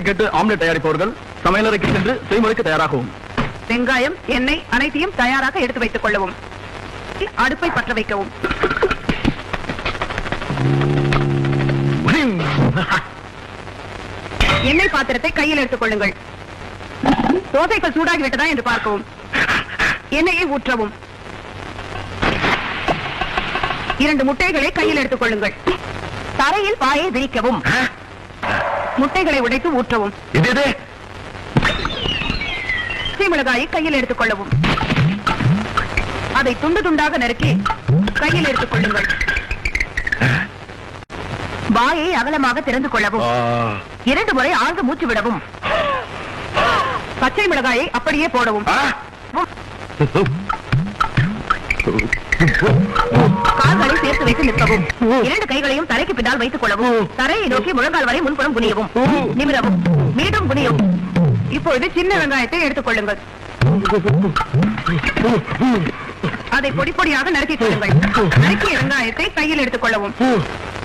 கேட்டு ஆம்லெட் தயாரிப்பவர்கள் சமையலறைக்கு சென்று செய்முறைக்கு தயாராகவும். வெங்காயம், எண்ணெய் அனைத்தையும் தயாராக எடுத்து வைத்துக் கொள்ளவும். அடுப்பை பற்ற வைக்கவும். எண்ணெய் பாத்திரத்தை கையில் எடுத்துக் கொள்ளுங்கள். தோசைகள் சூடாகிவிட்டதா என்று பார்க்கவும். எண்ணெயை ஊற்றவும். 2 முட்டைகளை கையில் எடுத்துக் கொள்ளுங்கள். தரையில் பாயை விரிக்கவும். முட்டைகளை உடைத்து ஊற்றவும். மிளகாயை கையில் எடுத்துக் கொள்ளவும். அதை துண்டு துண்டாக நறுக்கி கையில் எடுத்துக் கொள்ளுங்கள். வாயை அகலமாக திறந்து கொள்ளவும். 2 முறை ஆழ்ந்து மூச்சு விடவும். பச்சை மிளகாயை அப்படியே போடவும். கால்களை சேர்த்து வைத்து நிற்கவும். 2 கைகளையும் தரைக்கு பின்னால் வைத்துக் கொள்ளவும். தரையை நோக்கி முழங்கால் வரை முன்புறம் குனியவும். நிமிரவும். மீண்டும் குனியவும். இப்பொழுது சின்ன வெங்காயத்தை எடுத்துக் கொள்ளுங்கள். அதை பொடி பொடியாக நறுக்கிக் கொள்ளுங்கள். நறுக்கிய வெங்காயத்தை கையில் எடுத்துக் கொள்ளவும்.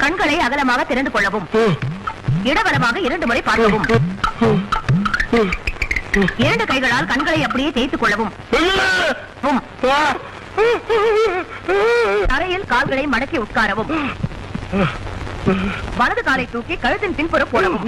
கண்களை அகலமாக திறந்து கொள்ளவும். இடவலமாக 2 முறை பார்க்கவும். 2 கைகளால் கண்களை அப்படியே தேய்த்துக் கொள்ளவும். தரையில் கால்களை மடக்கி உட்காரவும். வலது காலை தூக்கி கழுத்தின் பின்புறம் போடவும்.